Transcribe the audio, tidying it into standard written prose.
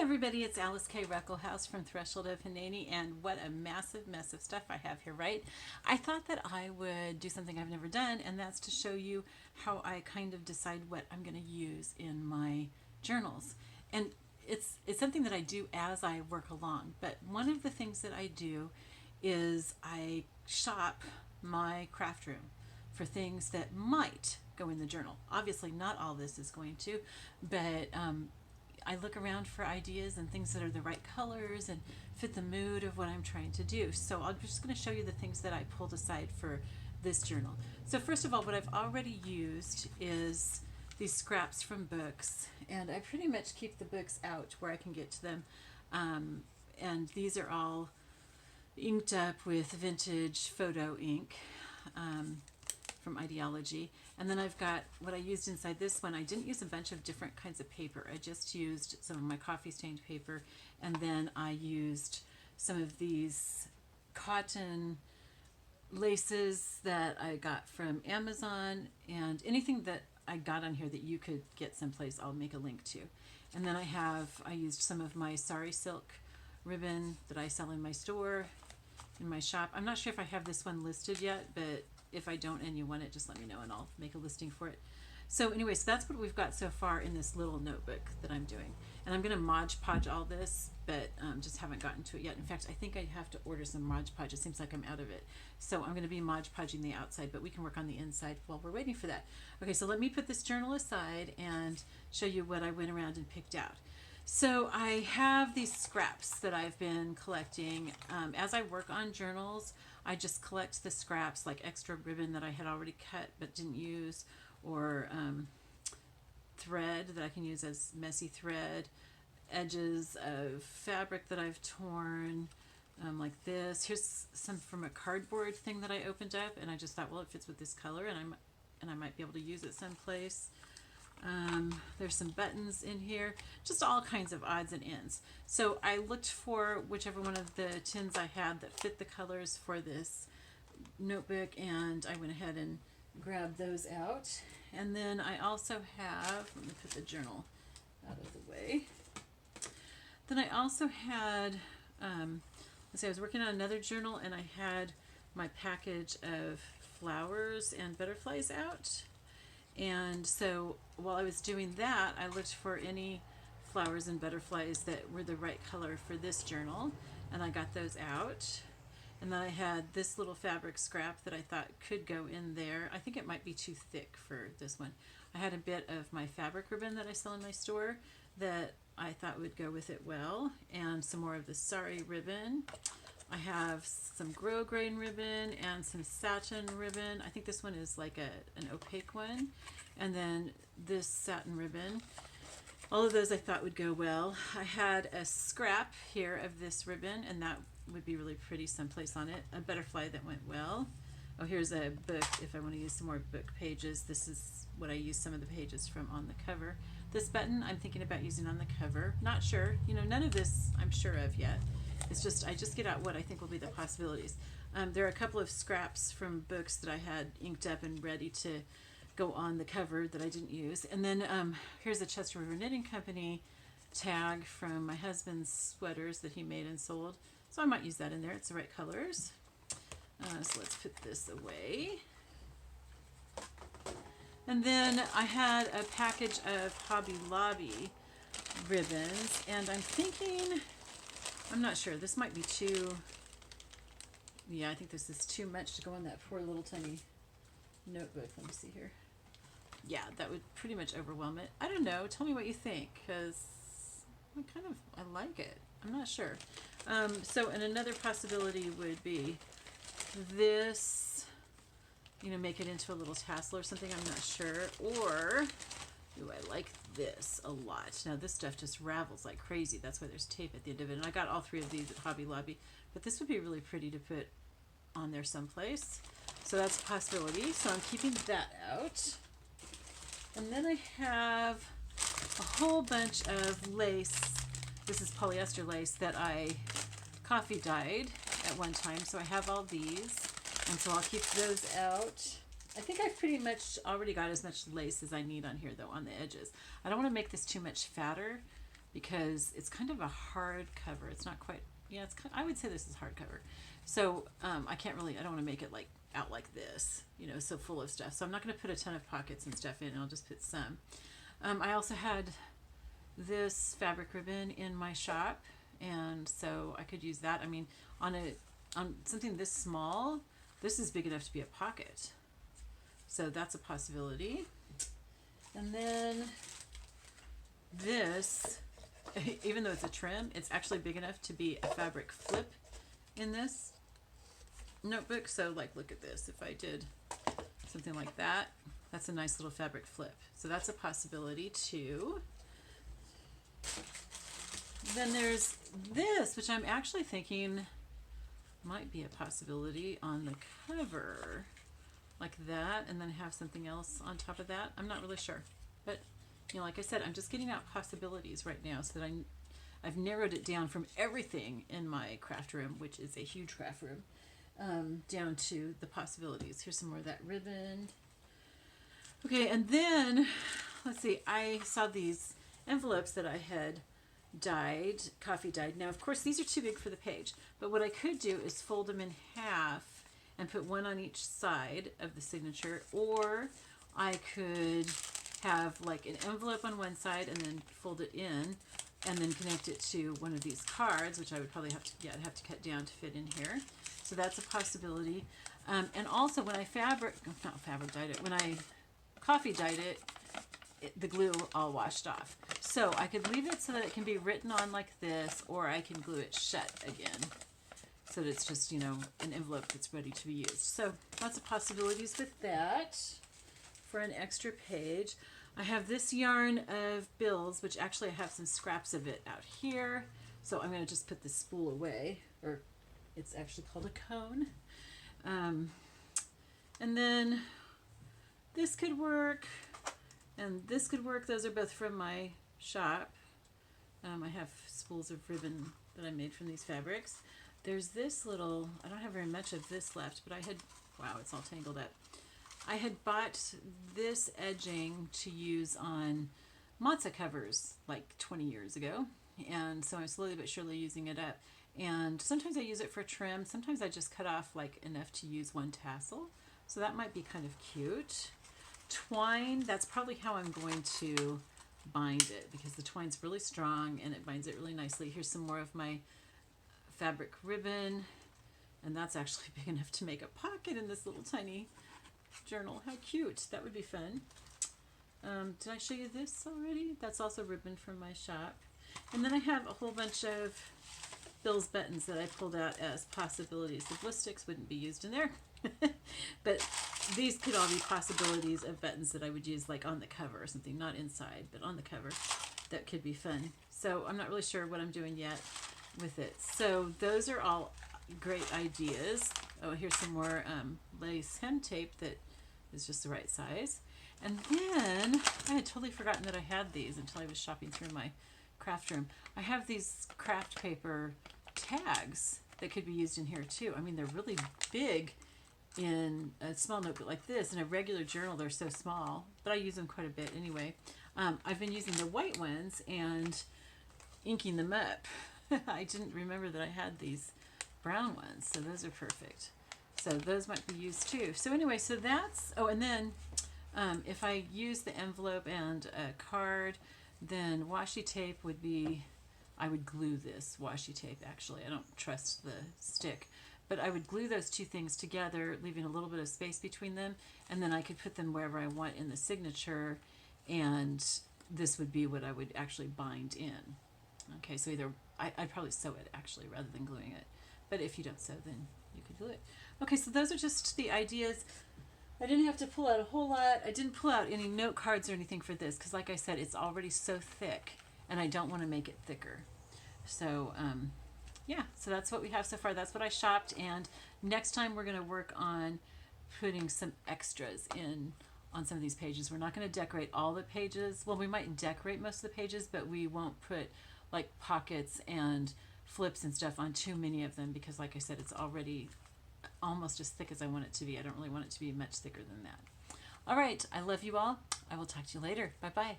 everybody, it's Alyce-Kay Ruckelshaus from Threshold of Hineni, and what a massive mess of stuff I have here, right? I thought that I would do something I've never done, and that's to show you how I kind of decide what I'm going to use in my journals. And it's something that I do as I work along, but one of the things that I do is I shop my craft room for things that might go in the journal. Obviously not all this is going to, but I look around for ideas and things that are the right colors and fit the mood of what I'm trying to do. So I'm just going to show you the things that I pulled aside for this journal. So first of all, what I've already used is these scraps from books, and I pretty much keep the books out where I can get to them. And these are all inked up with vintage photo ink from Ideology. And then I've got what I used inside this one. I didn't use a bunch of different kinds of paper. I just used some of my coffee stained paper, and then I used some of these cotton laces that I got from Amazon, and anything that I got on here that you could get someplace, I'll make a link to. And then I used some of my sari silk ribbon that I sell in my store, in my shop. I'm not sure if I have this one listed yet, but if I don't and you want it, just let me know and I'll make a listing for it. So anyway, so that's what we've got so far in this little notebook that I'm doing. And I'm going to Mod Podge all this, but just haven't gotten to it yet. In fact, I think I have to order some Mod Podge. It seems like I'm out of it. So I'm going to be Mod Podging the outside, but we can work on the inside while we're waiting for that. Okay, so let me put this journal aside and show you what I went around and picked out. So I have these scraps that I've been collecting. As I work on journals, I just collect the scraps, like extra ribbon that I had already cut but didn't use, or thread that I can use as messy thread, edges of fabric that I've torn, like this. Here's some from a cardboard thing that I opened up, and I just thought, well, it fits with this color, and I might be able to use it someplace. There's some buttons in here, just all kinds of odds and ends. So I looked for whichever one of the tins I had that fit the colors for this notebook, and I went ahead and grabbed those out. And then I also have, let me put the journal out of the way. Then I also had, let's see, I was working on another journal, and I had my package of flowers and butterflies out. And so while I was doing that, I looked for any flowers and butterflies that were the right color for this journal, and I got those out. And then I had this little fabric scrap that I thought could go in there. I think it might be too thick for this one. I had a bit of my fabric ribbon that I sell in my store that I thought would go with it well, and some more of the sari ribbon. I have some grosgrain ribbon and some satin ribbon. I think this one is like an opaque one. And then this satin ribbon. All of those I thought would go well. I had a scrap here of this ribbon, and that would be really pretty someplace on it. A butterfly that went well. Oh, here's a book if I want to use some more book pages. This is what I use some of the pages from on the cover. This button I'm thinking about using on the cover. Not sure. You know, none of this I'm sure of yet. It's just, I just get out what I think will be the possibilities. There are a couple of scraps from books that I had inked up and ready to go on the cover that I didn't use. And then here's a Chester River Knitting Company tag from my husband's sweaters that he made and sold. So I might use that in there. It's the right colors. So let's put this away. And then I had a package of Hobby Lobby ribbons, and I'm thinking, I'm not sure, this might be too, yeah, I think this is too much to go in that poor little tiny notebook. Let me see here. Yeah, that would pretty much overwhelm it. I don't know, tell me what you think, because I like it. I'm not sure. So, and another possibility would be this, you know, make it into a little tassel or something, I'm not sure. Or, ooh, I like this a lot. Now this stuff just ravels like crazy. That's why there's tape at the end of it. And I got all three of these at Hobby Lobby. But this would be really pretty to put on there someplace. So that's a possibility. So I'm keeping that out. And then I have a whole bunch of lace. This is polyester lace that I coffee dyed at one time. So I have all these. And so I'll keep those out. I think I've pretty much already got as much lace as I need on here though, on the edges. I don't want to make this too much fatter because it's kind of a hard cover. It's not quite, yeah, it's kind, I would say this is hardcover. So I can't really, I don't want to make it like out like this, you know, so full of stuff. So I'm not going to put a ton of pockets and stuff in. I'll just put some. I also had this fabric ribbon in my shop, and so I could use that. I mean, on something this small, this is big enough to be a pocket. So that's a possibility. And then this, even though it's a trim, it's actually big enough to be a fabric flip in this notebook. So like, look at this. If I did something like that, that's a nice little fabric flip. So that's a possibility too. Then there's this, which I'm actually thinking might be a possibility on the cover, like that, and then have something else on top of that. I'm not really sure, but you know, like I said, I'm just getting out possibilities right now so that I've narrowed it down from everything in my craft room, which is a huge craft room, down to the possibilities. Here's some more of that ribbon. Okay, and then let's see, I saw these envelopes that I had dyed, coffee dyed. Now, of course, these are too big for the page, but what I could do is fold them in half and put one on each side of the signature, or I could have like an envelope on one side and then fold it in and then connect it to one of these cards, which I would probably have to, yeah, I'd have to cut down to fit in here. So that's a possibility. And also when I dyed it, when I coffee dyed it, the glue all washed off. So I could leave it so that it can be written on like this, or I can glue it shut again so that it's just, you know, an envelope that's ready to be used. So lots of possibilities with that. For an extra page, I have this yarn of bills, which actually I have some scraps of it out here. So I'm going to just put the spool away, or it's actually called a cone. And then this could work, and this could work. Those are both from my shop. I have spools of ribbon that I made from these fabrics. There's this little, I don't have very much of this left, but I had, wow, it's all tangled up. I had bought this edging to use on matzo covers like 20 years ago, and so I'm slowly but surely using it up. And sometimes I use it for trim, sometimes I just cut off like enough to use one tassel, so that might be kind of cute. Twine, that's probably how I'm going to bind it, because the twine's really strong and it binds it really nicely. Here's some more of my fabric ribbon, and that's actually big enough to make a pocket in this little tiny journal. How cute. That would be fun. Did I show you this already? That's also ribbon from my shop. And then I have a whole bunch of Bill's buttons that I pulled out as possibilities. The glue sticks wouldn't be used in there, but these could all be possibilities of buttons that I would use like on the cover or something, not inside, but on the cover. That could be fun. So I'm not really sure what I'm doing yet with it. So those are all great ideas. Oh, here's some more lace hem tape that is just the right size. And then I had totally forgotten that I had these until I was shopping through my craft room. I have these craft paper tags that could be used in here too. I mean, they're really big in a small notebook like this. In a regular journal, they're so small, but I use them quite a bit anyway. I've been using the white ones and inking them up. I didn't remember that I had these brown ones, so those are perfect. So those might be used too. So anyway, so that's, oh, and then if I use the envelope and a card, then washi tape would be, I would glue this washi tape actually. I don't trust the stick, but I would glue those two things together, leaving a little bit of space between them, and then I could put them wherever I want in the signature, and this would be what I would actually bind in. Okay, so either, I'd probably sew it actually rather than gluing it, but if you don't sew, then you could glue it. Okay, so those are just the ideas. I didn't have to pull out a whole lot. I didn't pull out any note cards or anything for this because, like I said, it's already so thick, and I don't want to make it thicker. So, yeah, so that's what we have so far. That's what I shopped, and next time we're going to work on putting some extras in on some of these pages. We're not going to decorate all the pages. Well, we might decorate most of the pages, but we won't put like pockets and flips and stuff on too many of them because, like I said, it's already almost as thick as I want it to be. I don't really want it to be much thicker than that. All right, I love you all. I will talk to you later. Bye-bye.